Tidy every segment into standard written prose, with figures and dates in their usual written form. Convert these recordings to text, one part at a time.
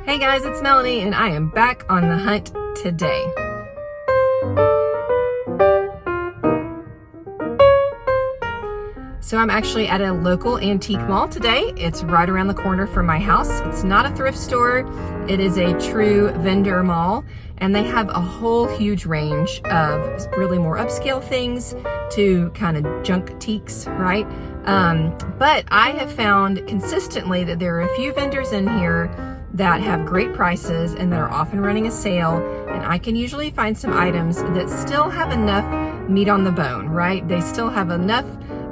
Hey guys, it's Melanie and I am back on the hunt today. So I'm actually at a local antique mall today. It's right around the corner from my house. It's not a thrift store. It is a true vendor mall, and they have a whole huge range of really more upscale things to kind of junk antiques, right? But I have found consistently that there are a few vendors in here that have great prices and that are often running a sale, and I can usually find some items that still have enough meat on the bone, right? They still have enough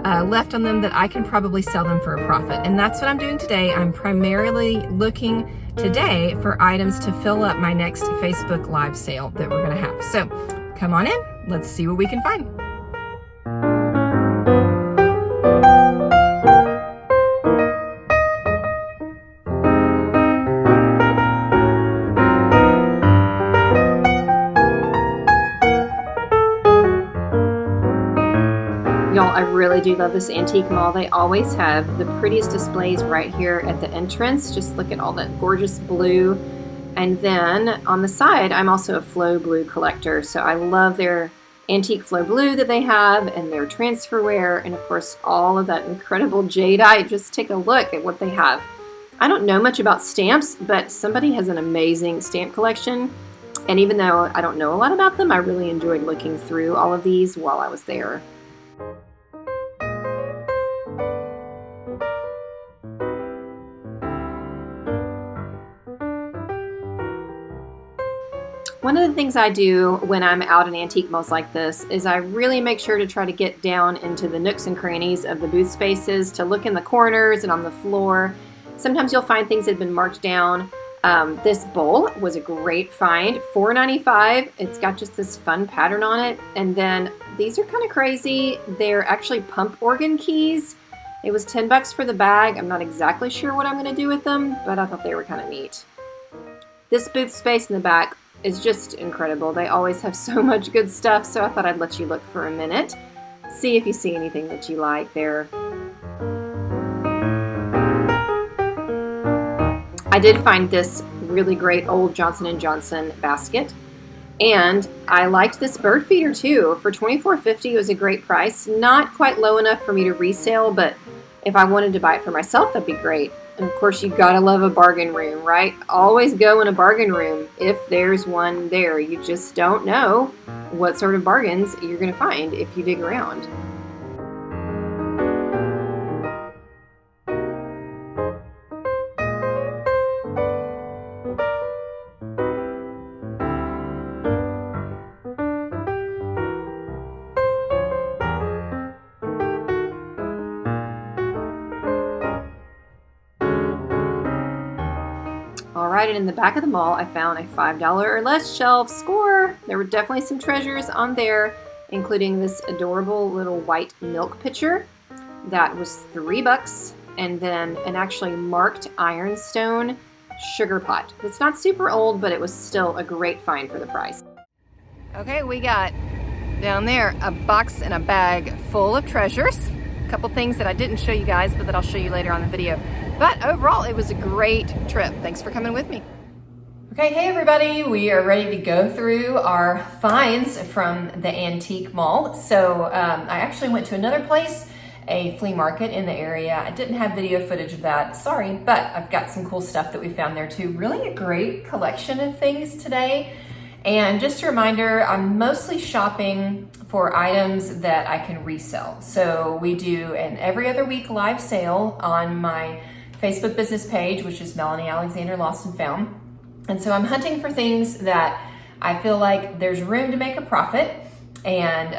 left on them that I can probably sell them for a profit. And that's what I'm doing today. I'm primarily looking today for items to fill up my next Facebook Live sale that we're gonna have. So come on in, let's see what we can find. Y'all, I really do love this antique mall. They always have the prettiest displays right here at the entrance. Just look at all that gorgeous blue. And then on the side, I'm also a flow blue collector. So I love their antique flow blue that they have and their transferware. And of course, all of that incredible jadeite. Just take a look at what they have. I don't know much about stamps, but somebody has an amazing stamp collection. And even though I don't know a lot about them, I really enjoyed looking through all of these while I was there. One of the things I do when I'm out in antique malls like this is I really make sure to try to get down into the nooks and crannies of the booth spaces, to look in the corners and on the floor. Sometimes you'll find things that have been marked down. This bowl was a great find, $4.95. It's got just this fun pattern on it. And then these are kind of crazy. They're actually pump organ keys. It was $10 for the bag. I'm not exactly sure what I'm going to do with them, but I thought they were kind of neat. This booth space in the back is just incredible. They always have so much good stuff, so I thought I'd let you look for a minute, see if you see anything that you like there. I did find this really great old Johnson & Johnson basket, and I liked this bird feeder too. For $24.50, it was a great price. Not quite low enough for me to resell, but if I wanted to buy it for myself, that'd be great. And of course, you gotta love a bargain room, right? Always go in a bargain room if there's one there. You just don't know what sort of bargains you're gonna find if you dig around. All right, and in the back of the mall, I found a $5 or less shelf. Score! There were definitely some treasures on there, including this adorable little white milk pitcher that was $3, and then an actually marked ironstone sugar pot. It's not super old, but it was still a great find for the price. Okay, we got down there a box and a bag full of treasures. A couple things that I didn't show you guys, but that I'll show you later on in the video. But overall, it was a great trip. Thanks for coming with me. Okay, hey everybody. We are ready to go through our finds from the antique mall. So I actually went to another place, a flea market in the area. I didn't have video footage of that, sorry, but I've got some cool stuff that we found there too. Really a great collection of things today. And just a reminder, I'm mostly shopping for items that I can resell. So we do an every other week live sale on my Facebook business page, which is Melanie Alexander Lost and Found. And so I'm hunting for things that I feel like there's room to make a profit. And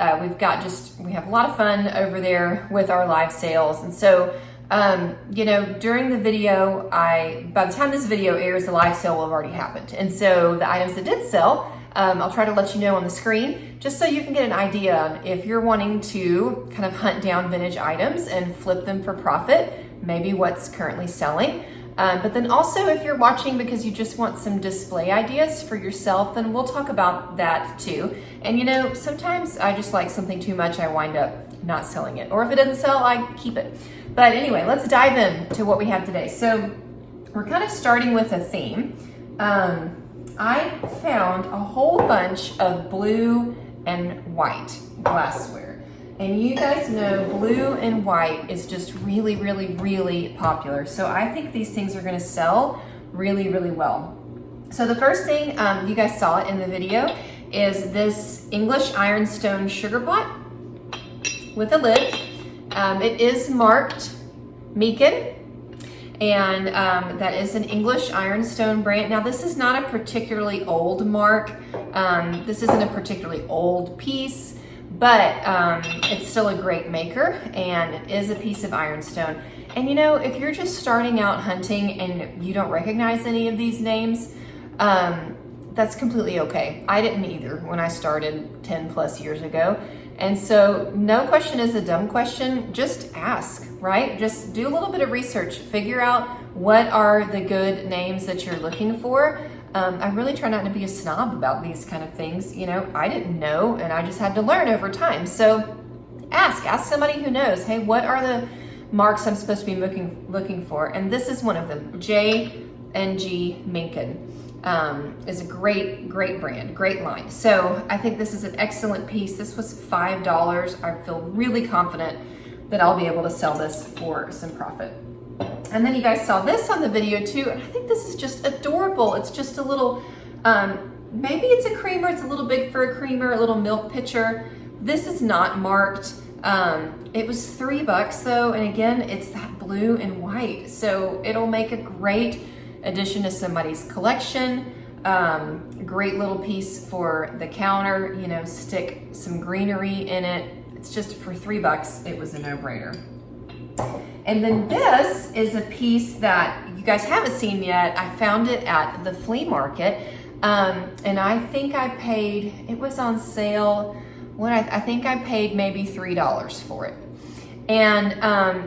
we have a lot of fun over there with our live sales. And so, during the video, by the time this video airs, the live sale will have already happened. And so the items that did sell, I'll try to let you know on the screen, just so you can get an idea if you're wanting to kind of hunt down vintage items and flip them for profit, maybe what's currently selling. But then also if you're watching because you just want some display ideas for yourself, then we'll talk about that too. And sometimes I just like something too much, I wind up not selling it. Or if it doesn't sell, I keep it. But anyway, let's dive in to what we have today. So we're kind of starting with a theme. I found a whole bunch of blue and white glassware. And you guys know blue and white is just really, really, really popular. So I think these things are gonna sell really, really well. So the first thing, you guys saw it in the video, is this English ironstone sugar pot with a lid. It is marked Meakin, and that is an English ironstone brand. Now this is not a particularly old mark. This isn't a particularly old piece, but it's still a great maker and is a piece of ironstone. And you know, if you're just starting out hunting and you don't recognize any of these names, that's completely okay. I didn't either when I started 10 plus years ago. And so no question is a dumb question. Just ask, right? Just do a little bit of research, figure out what are the good names that you're looking for. I really try not to be a snob about these kind of things. You know, I didn't know, and I just had to learn over time. So ask somebody who knows, hey, what are the marks I'm supposed to be looking for? And this is one of them, J&G Minkin. Is a great brand, great line. So I think this is an excellent piece. This was $5. I feel really confident that I'll be able to sell this for some profit. And then you guys saw this on the video too, and I think this is just adorable. It's just a little, maybe it's a creamer, it's a little big for a creamer, a little milk pitcher. This is not marked. It was $3 though, and again, it's that blue and white. So it'll make a great addition to somebody's collection. Great little piece for the counter, you know, stick some greenery in it. It's just for $3, it was a no-brainer. And then this is a piece that you guys haven't seen yet. I found it at the flea market, and I think I paid, it was on sale, I think I paid maybe $3 for it. And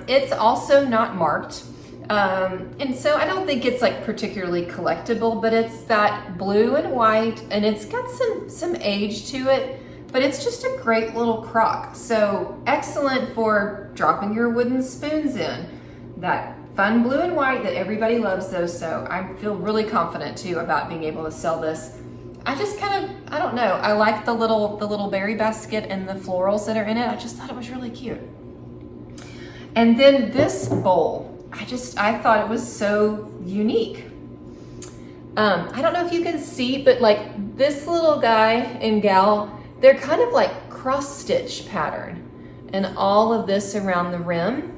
it's also not marked. And so I don't think it's like particularly collectible, but it's that blue and white, and it's got some age to it, but it's just a great little crock. So excellent for dropping your wooden spoons in. That fun blue and white that everybody loves those. So I feel really confident too about being able to sell this. I just kind of, I don't know. I like the little berry basket and the florals that are in it. I just thought it was really cute. And then this bowl. I thought it was so unique. I don't know if you can see, but like this little guy and gal, they're kind of like cross stitch pattern, and all of this around the rim,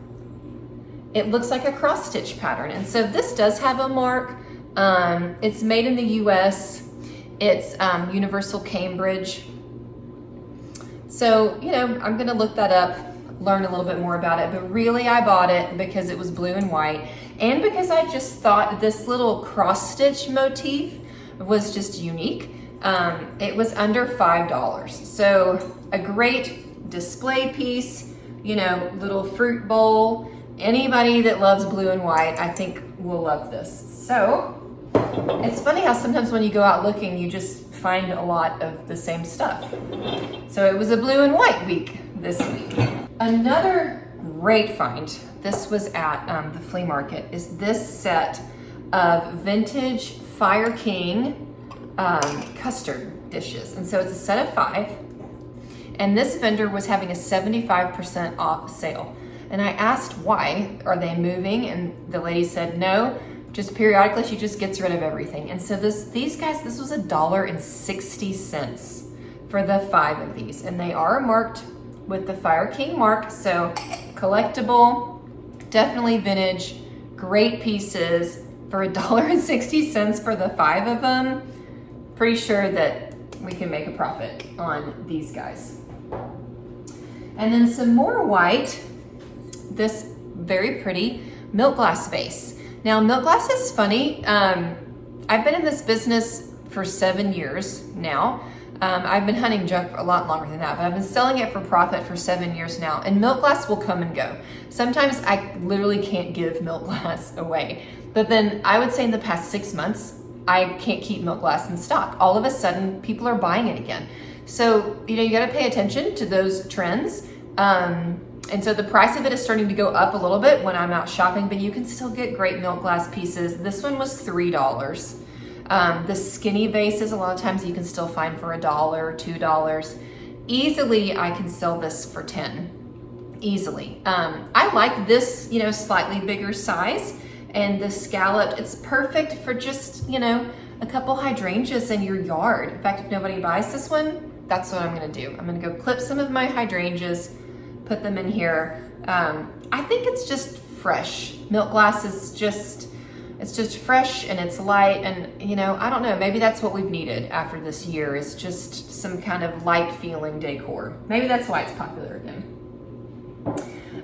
it looks like a cross stitch pattern. And so this does have a mark. It's made in the US. It's Universal Cambridge. So, you know, I'm gonna look that up, learn a little bit more about it, but really I bought it because it was blue and white, and because I just thought this little cross stitch motif was just unique. It was under $5. So a great display piece, you know, little fruit bowl. Anybody that loves blue and white, I think will love this. So it's funny how sometimes when you go out looking, you just find a lot of the same stuff. So it was a blue and white week this week. Another great find, this was at the flea market, is this set of vintage Fire King custard dishes. And so it's a set of 5. And this vendor was having a 75% off sale. And I asked why, are they moving? And the lady said, no, just periodically she just gets rid of everything. And so these guys, this was $1.60 for the 5 of these. And they are marked with the Fire King mark, so collectible, definitely vintage, great pieces for $1.60 for the 5 of them. Pretty sure that we can make a profit on these guys. And then some more white, this very pretty milk glass vase. Now milk glass is funny. I've been in this business for 7 years now. I've been hunting junk for a lot longer than that, but I've been selling it for profit for 7 years now, and milk glass will come and go. Sometimes I literally can't give milk glass away, but then I would say in the past 6 months, I can't keep milk glass in stock. All of a sudden, people are buying it again. So, you know, you gotta pay attention to those trends. And so the price of it is starting to go up a little bit when I'm out shopping, but you can still get great milk glass pieces. This one was $3. The skinny vases, a lot of times you can still find for $1, $2. Easily, I can sell this for 10. Easily. I like this, you know, slightly bigger size, and the scalloped, it's perfect for just, you know, a couple hydrangeas in your yard. In fact, if nobody buys this one, that's what I'm gonna do. I'm gonna go clip some of my hydrangeas, put them in here. I think it's just fresh. Milk glass is just, it's just fresh and it's light, and you know, I don't know, maybe that's what we've needed after this year, is just some kind of light feeling decor. Maybe that's why it's popular again.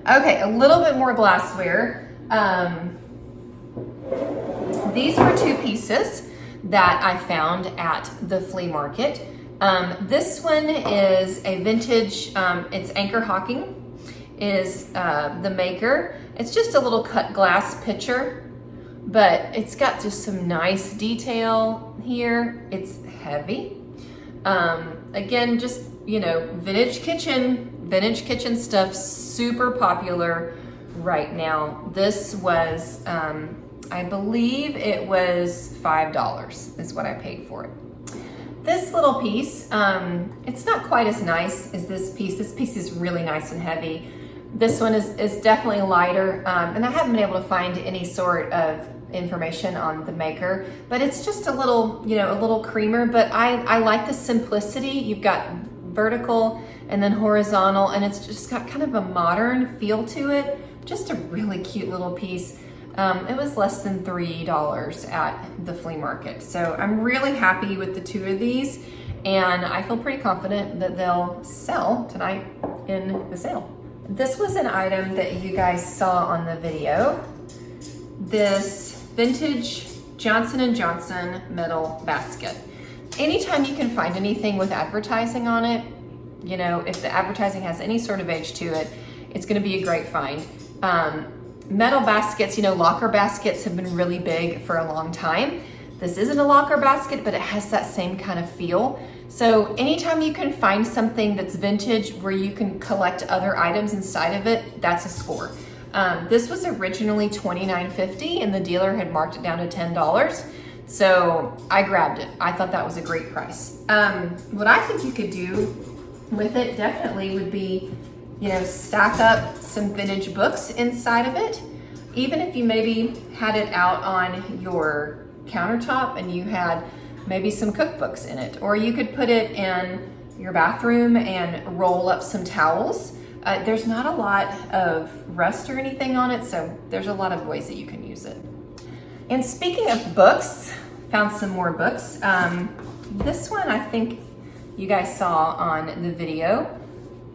Okay, a little bit more glassware. These were 2 pieces that I found at the flea market. This one is a vintage, it's Anchor Hawking is the maker. It's just a little cut glass pitcher, but it's got just some nice detail here. It's heavy. Again, just, you know, vintage kitchen stuff, super popular right now. This was, I believe it was $5 is what I paid for it. This little piece, it's not quite as nice as this piece. This piece is really nice and heavy. This one is definitely lighter, and I haven't been able to find any sort of information on the maker, but it's just a little, you know, a little creamer, but I like the simplicity. You've got vertical and then horizontal, and it's just got kind of a modern feel to it. Just a really cute little piece. It was less than $3 at the flea market. So I'm really happy with the 2 of these, and I feel pretty confident that they'll sell tonight in the sale. This was an item that you guys saw on the video. This vintage Johnson & Johnson metal basket. Anytime you can find anything with advertising on it, you know, if the advertising has any sort of age to it, it's gonna be a great find. Metal baskets, you know, locker baskets have been really big for a long time. This isn't a locker basket, but it has that same kind of feel. So anytime you can find something that's vintage where you can collect other items inside of it, that's a score. This was originally $29.50 and the dealer had marked it down to $10. So I grabbed it. I thought that was a great price. What I think you could do with it definitely would be, you know, stack up some vintage books inside of it. Even if you maybe had it out on your countertop and you had maybe some cookbooks in it, or you could put it in your bathroom and roll up some towels. There's not a lot of rust or anything on it, so there's a lot of ways that you can use it. And speaking of books, found some more books. This one I think you guys saw on the video.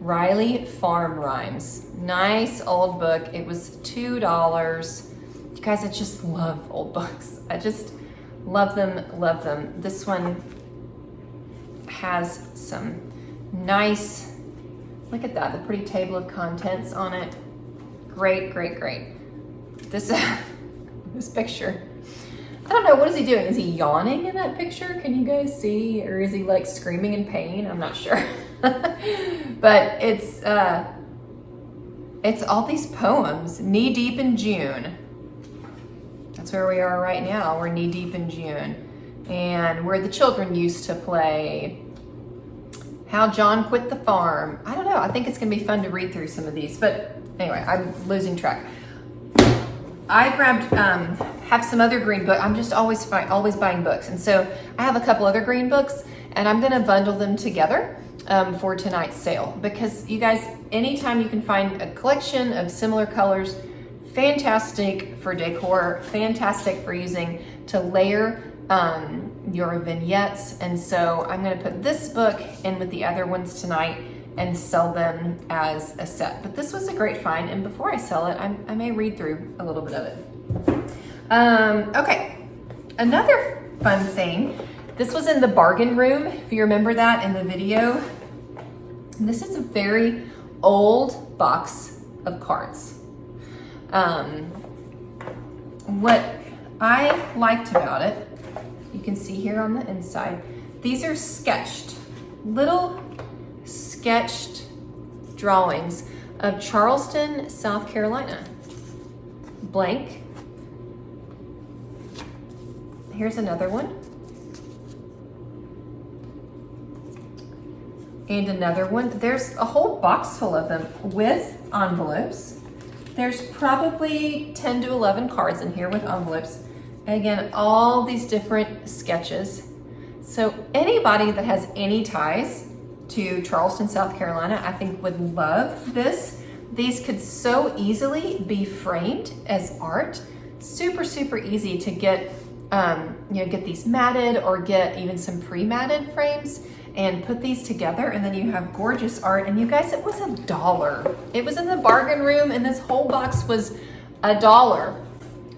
Riley Farm Rhymes. Nice old book. It was $2. You guys, I just love old books. I just love them, love them. This one has some nice, look at that, the pretty table of contents on it. Great, great, great. This, this picture. I don't know, what is he doing? Is he yawning in that picture? Can you guys see? Or is he like screaming in pain? I'm not sure. But it's all these poems, knee deep in June. That's where we are right now. We're knee deep in June. And where the children used to play, how John quit the farm. I don't know, I think it's gonna be fun to read through some of these, but anyway, I'm losing track. I grabbed, have some other green book. I'm just always buying books. And so I have a couple other green books and I'm gonna bundle them together for tonight's sale, because you guys, anytime you can find a collection of similar colors, fantastic for decor, fantastic for using to layer your vignettes. And so I'm gonna put this book in with the other ones tonight and sell them as a set. But this was a great find, and before I sell it, I may read through a little bit of it. Okay, another fun thing. This was in the bargain room, if you remember that in the video. And this is a very old box of cards. What I liked about it, you can see here on the inside, these are sketched, little sketched drawings of Charleston, South Carolina. Blank. Here's another one. And another one. There's a whole box full of them with envelopes. There's probably 10 to 11 cards in here with envelopes. Again, all these different sketches. So anybody that has any ties to Charleston, South Carolina, I think would love this. These could so easily be framed as art. Super, super easy to get, get these matted or get even some pre-matted frames and put these together, and then you have gorgeous art. And you guys, it was $1. It was in the bargain room, and this whole box was $1.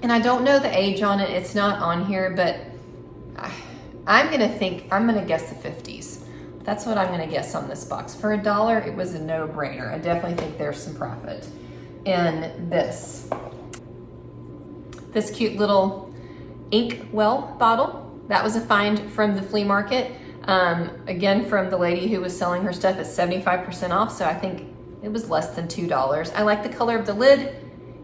And I don't know the age on it, it's not on here, but I'm gonna guess the 50s. That's what I'm gonna guess on this box. For $1, it was a no-brainer. I definitely think there's some profit in this. This cute little ink well bottle, that was a find from the flea market. Again, from the lady who was selling her stuff at 75% off, so I think it was less than $2. I like the color of the lid.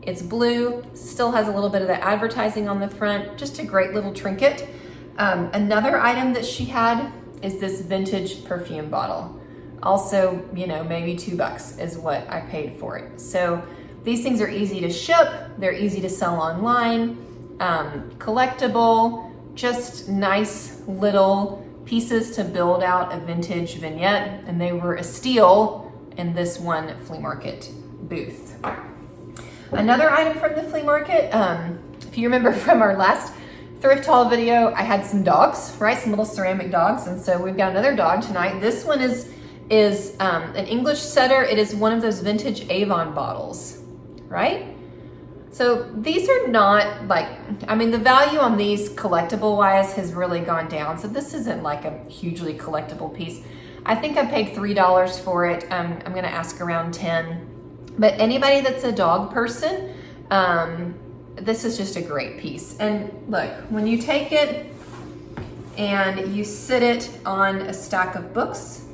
It's blue, still has a little bit of the advertising on the front, just a great little trinket. Another item that she had is this vintage perfume bottle. Also, maybe $2 is what I paid for it. So these things are easy to ship, they're easy to sell online, collectible, just nice little pieces to build out a vintage vignette, and they were a steal in this one flea market booth. Another item from the flea market, if you remember from our last thrift haul video, I had some dogs, right? Some little ceramic dogs, and so we've got another dog tonight. This one is an English setter. It is one of those vintage Avon bottles, right? So these are not the value on these collectible wise has really gone down. So this isn't like a hugely collectible piece. I think I paid $3 for it. I'm gonna ask around 10. But anybody that's a dog person, this is just a great piece. And look, when you take it and you sit it on a stack of books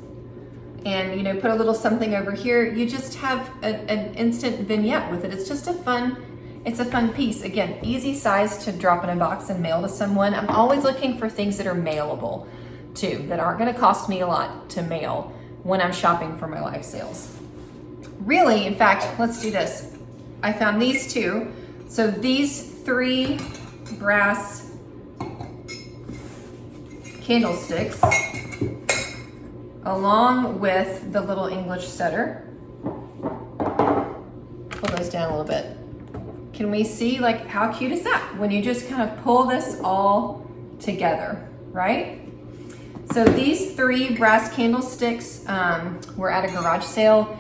and put a little something over here, you just have an instant vignette with it. It's just a fun piece. Again, easy size to drop in a box and mail to someone. I'm always looking for things that are mailable too, that aren't gonna cost me a lot to mail when I'm shopping for my live sales. Really, in fact, let's do this. I found these two. So these 3 brass candlesticks, along with the little English setter. Pull those down a little bit. Can we see how cute is that? When you just kind of pull this all together, right? So these 3 brass candlesticks were at a garage sale.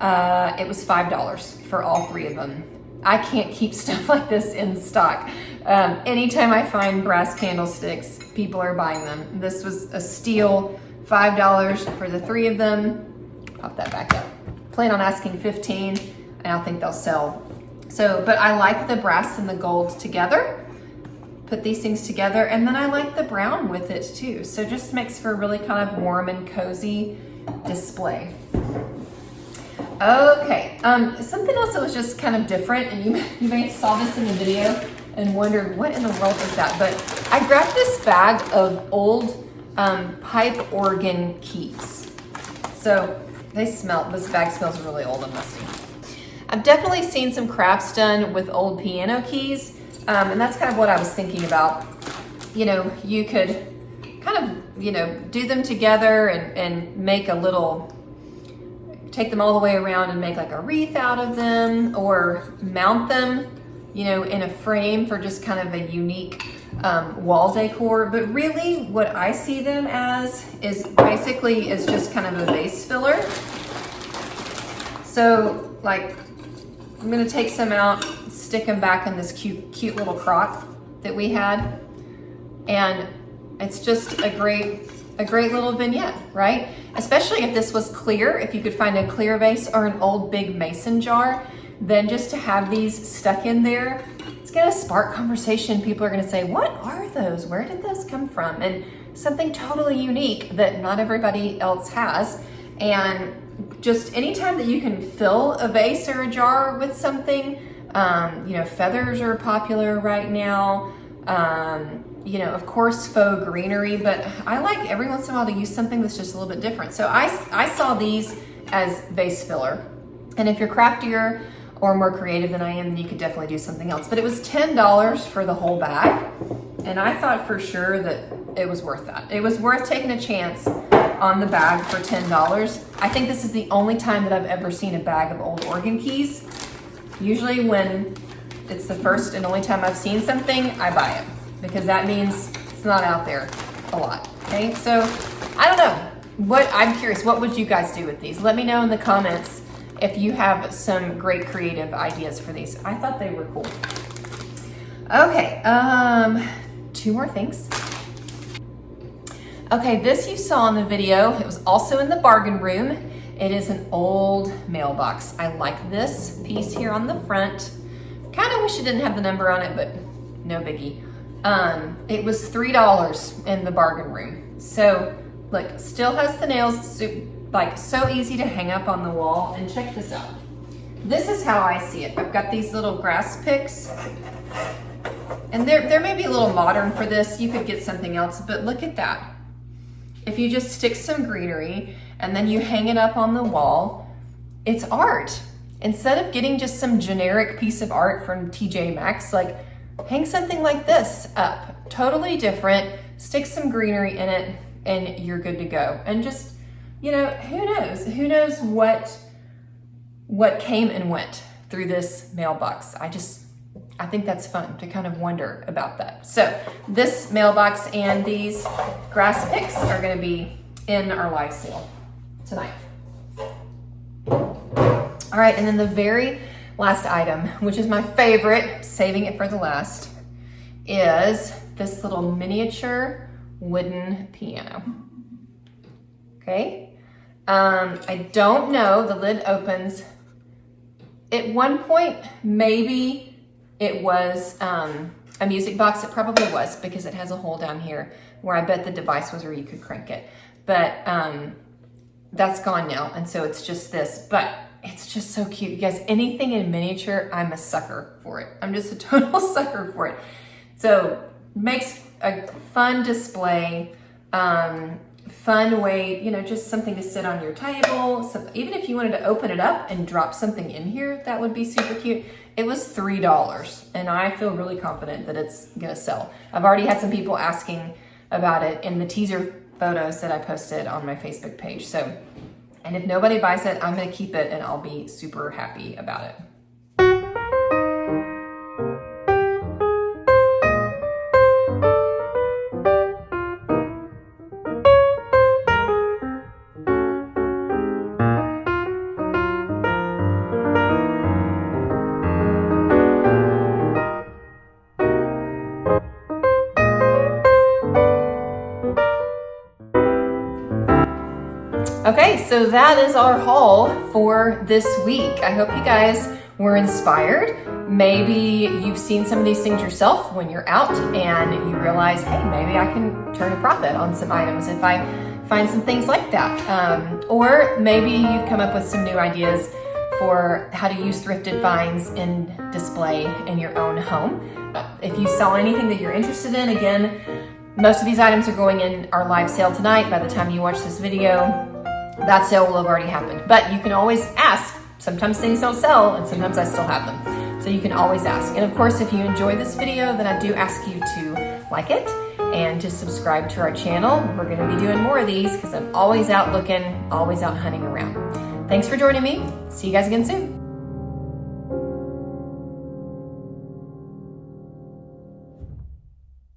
It was $5 for all 3 of them. I can't keep stuff like this in stock. Anytime I find brass candlesticks, people are buying them. This was a steal, $5 for the 3 of them. Pop that back up. Plan on asking 15, and I think they'll sell. So, but I like the brass and the gold together. Put these things together, and then I like the brown with it too. So just makes for a really kind of warm and cozy display. Okay, something else that was just kind of different, and you may have saw this in the video and wondered what in the world is that, but I grabbed this bag of old pipe organ keys. So this bag smells really old and musty. I've definitely seen some crafts done with old piano keys, and that's kind of what I was thinking about. You could kind of, do them together and make take them all the way around and make like a wreath out of them, or mount them, in a frame for just kind of a unique wall decor. But really what I see them as is just kind of a vase filler. So I'm gonna take some out, stick them back in this cute little crock that we had. And it's just a great little vignette, right? Especially if this was clear, if you could find a clear vase or an old big mason jar, then just to have these stuck in there, it's gonna spark conversation. People are gonna say, what are those? Where did those come from? And something totally unique that not everybody else has. And just anytime that you can fill a vase or a jar with something, feathers are popular right now. you know, of course, faux greenery, but I like every once in a while to use something that's just a little bit different. So I saw these as vase filler. And if you're craftier or more creative than I am, then you could definitely do something else. But it was $10 for the whole bag. And I thought for sure that it was worth that. It was worth taking a chance on the bag for $10. I think this is the only time that I've ever seen a bag of old organ keys. Usually when it's the first and only time I've seen something, I buy it, because that means it's not out there a lot, okay? So I don't know, I'm curious, what would you guys do with these? Let me know in the comments if you have some great creative ideas for these. I thought they were cool. Okay, 2 more things. Okay, this you saw in the video. It was also in the bargain room. It is an old mailbox. I like this piece here on the front. Kind of wish it didn't have the number on it, but no biggie. It was $3 in the bargain room. So look, still has the nails, like so easy to hang up on the wall. And check this out. This is how I see it. I've got these little grass picks, and they're maybe a little modern for this. You could get something else, but look at that. If you just stick some greenery and then you hang it up on the wall, it's art. Instead of getting just some generic piece of art from TJ Maxx, like hang something like this up. Totally different, stick some greenery in it, and you're good to go. And just, you know, who knows? Who knows what came and went through this mailbox? I think that's fun to kind of wonder about that. So this mailbox and these grass picks are gonna be in our live sale tonight. All right, and then the very last item, which is my favorite, saving it for the last, is this little miniature wooden piano. Okay, I don't know, the lid opens. At one point, maybe it was a music box. It probably was, because it has a hole down here where I bet the device was where you could crank it. But that's gone now, and so it's just this. But it's just so cute. You guys, anything in miniature, I'm a sucker for it. I'm just a total sucker for it. So makes a fun display, fun way, you know, just something to sit on your table. So even if you wanted to open it up and drop something in here, that would be super cute. It was $3, and I feel really confident that it's gonna sell. I've already had some people asking about it in the teaser photos that I posted on my Facebook page. So, and if nobody buys it, I'm gonna keep it and I'll be super happy about it. Okay, so that is our haul for this week. I hope you guys were inspired. Maybe you've seen some of these things yourself when you're out and you realize, hey, maybe I can turn a profit on some items if I find some things like that. Or maybe you've come up with some new ideas for how to use thrifted finds in display in your own home. If you saw anything that you're interested in, again, most of these items are going in our live sale tonight. By the time you watch this video, that sale will have already happened. But you can always ask. Sometimes things don't sell, and sometimes I still have them. So you can always ask. And of course, if you enjoyed this video, then I do ask you to like it and to subscribe to our channel. We're gonna be doing more of these because I'm always out looking, always out hunting around. Thanks for joining me. See you guys again soon.